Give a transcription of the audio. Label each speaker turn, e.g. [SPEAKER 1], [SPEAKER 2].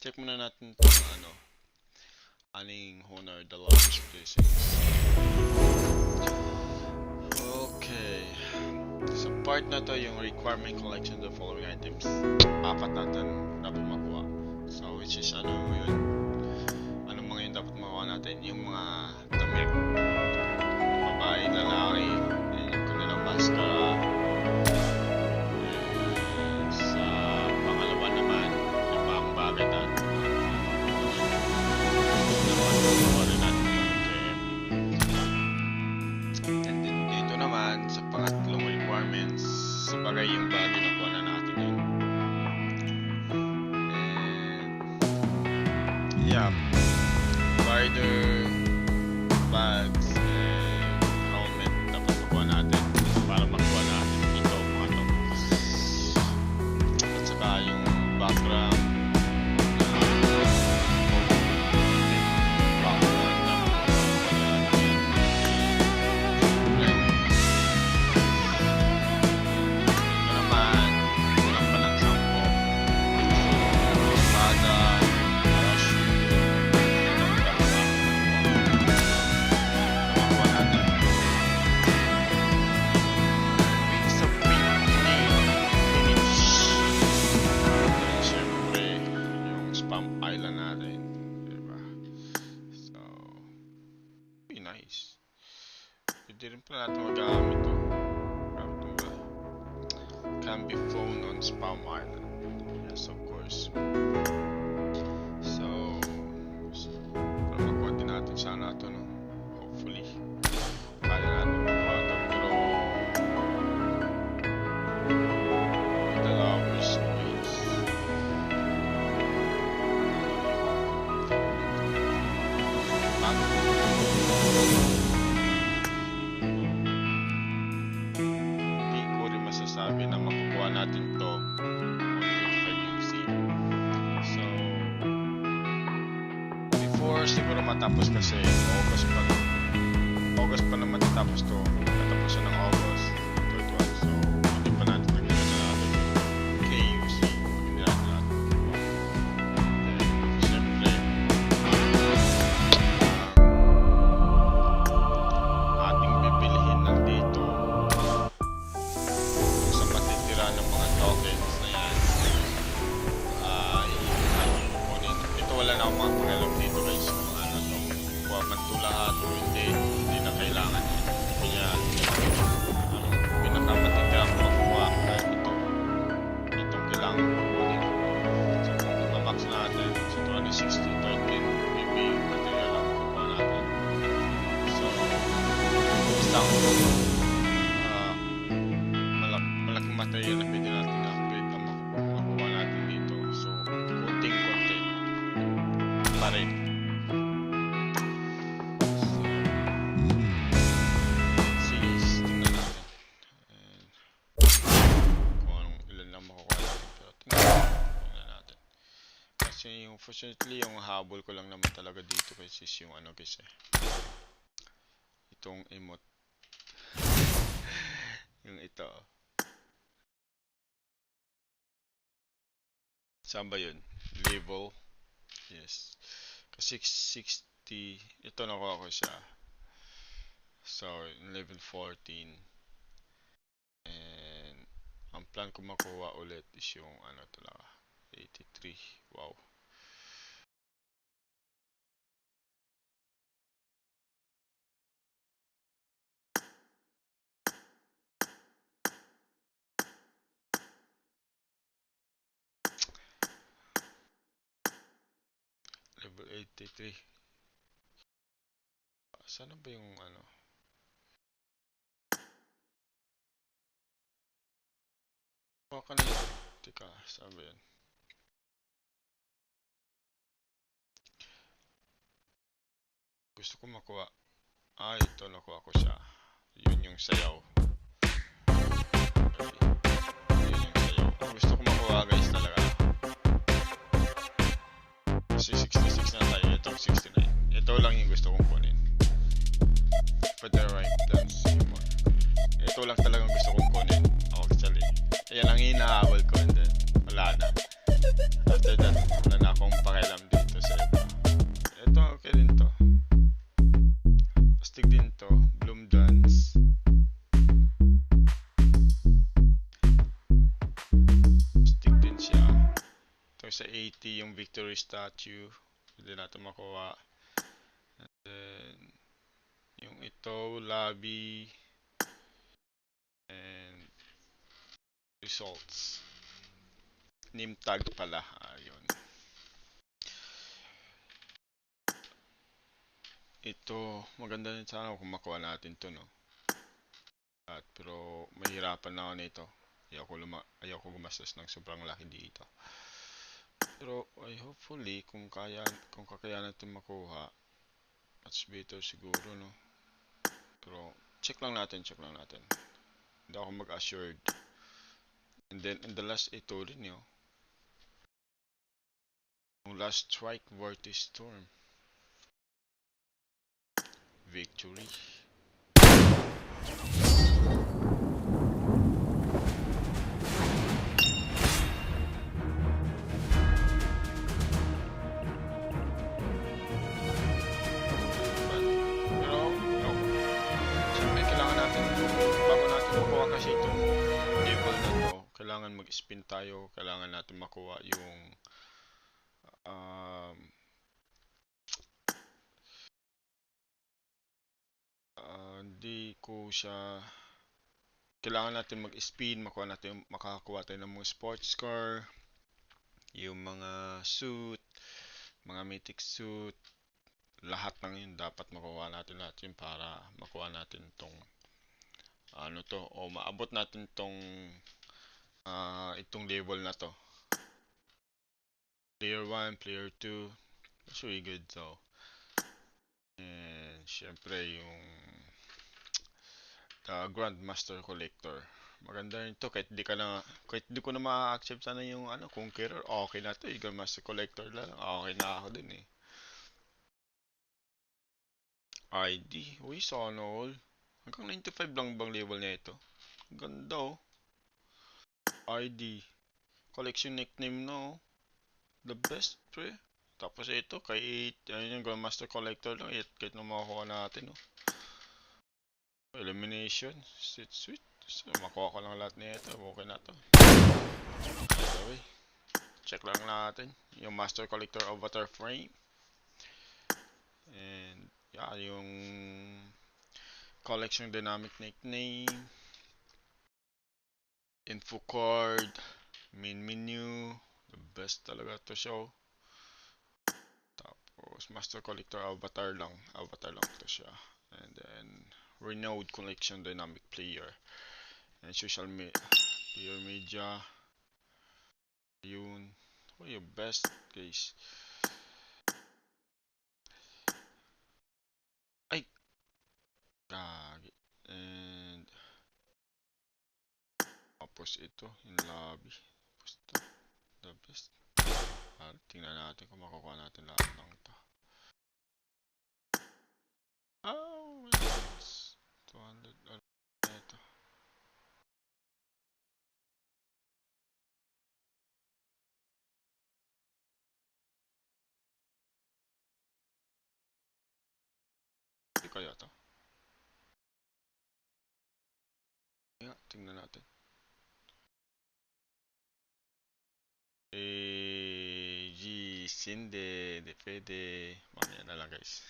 [SPEAKER 1] check muna natin itong aning Honor the Large Blessings. Okay. Sa part na to, yung requirement collection the following items. Apat natin dapat makuha. So, which is yun? Anong mga yun dapat makuha natin? Yung mga damit. Babae, lalaki, yung kanilang mascara. And sa pangalawa naman, yung mga bagay natin. And then dito naman, sa pangatlong requirements, sabagay yung bagay na kuha na natin yun. And yeah, rider, bags, and helmet dapat makuha natin para makuha natin ito mga to. At saka yung background nice. Pwede rin pala natin magamit ito. Can be phone on Spam Island. Yes, of course. So para makuha din natin sana ito, no? Hopefully. Kaya natin makuha ito. Pero with the lovers ways. Hindi ko rin masasabi na makukuha natin to on Page 5 UC. So before siguro matapos kasi August pa naman tatapos to. Tatapos ng August 31. So hindi pa natin nagdala natin KUC. Hindi natin siyempre ating bibilihin lang dito sa matitira ng mga tokens na yan ay kunin. Ito wala na akong mga pangalam dito guys, mga ano to, kuha man to lahat o hindi na kailangan yan. Kaya ang pinakamatitira ko makuha kahit itong kailangan ko kunin. So kung ipamax natin sa 2060 13 maybe material lang makuha natin. So basta malaking material na pwede natin na-upgrade na makuha natin dito. So konting-konti pa rin. So tingnan natin. And kung anong ilan lang makukuha natin. Pero tingnan natin. Kasi unfortunately yung habol ko lang naman talaga dito kasi yung guys itong emote. Yung ito. Saan ba yun? Level. Yes. Kasi 60. Ito nakuha ko siya. So, level 14. And ang plan ko makuha ulit is yung talaga. 83. Wow. Level 83. Sana ba yung kanina. Teka, saan ba yan? Gusto ko makuha. Ito nakuha ko siya. Yun yung sayaw. Okay. Yun yung sayaw. Gusto ko makuha guys talaga. Kasi 66 na tayo. Itong 69. Ito lang yung gusto kong kunin. For the right dance. Ito lang talagang gusto kong kunin. Actually. Yan ang hinahabol ko. And then, wala na. After that, wala na akong pakialam. city yung victory statue. Pwede natin makuha. And then, yung ito, lobby. And results. Name tag pala. Ayun. Ito, maganda rin sana kung makuha natin to, no? Pero mahirapan na ako nito. Ayoko gumastos ng sobrang laki dito. Pero hopefully kung kakayanan natin makuha, much better siguro, no? Pero check lang natin. Hindi ako mag-assured. And then in the last ito rin yun. Yung last strike, Vortex Storm. Victory. Pero, no. Siyempre, kailangan natin, bago natin makuha kasi itong level na to, kailangan mag-spin tayo, kailangan natin makuha yung um, hindi ko siya kailangan natin mag-spin, makakuha tayo ng mga sports car, yung mga suit, mga mythic suit, lahat ng yun dapat makuha natin lahat yun para makuha natin tong ano to o maabot natin tong itong level na to. Player 1, player 2, that's really good. So, and syempre yung Grandmaster Collector. Maganda rin to kahit di ko na ma-accept sana yung Conqueror, okay na to, yung Grandmaster Collector lang, okay na ako dun eh. ID, uy, sana all. Hanggang 95 lang bang level na ito? Ganda oh. ID, collection nickname no. The best pre. Tapos ito, ayun yung Grandmaster Collector lang, kahit na makuha natin oh. Elimination, sweet. So, makuha ko lang lahat nito, okay na to. Anyway, check lang natin yung Master Collector Avatar Frame. And yeah, yung collection dynamic nickname, info card, main menu, the best talaga to show. Tapos Master Collector avatar lang to siya. And then Renowned Collection Dynamic Player. And player media, yun. Oh, yung best guys. Ay, gagi. And tapos ito, yung lobby. Tapos ito, the best. Tingnan natin kung makukuha natin lahat ng ito. Oh, it's 200. Ito. Hindi kaya to. Tingnan natin. Hindi pwede. Mamaya na lang guys.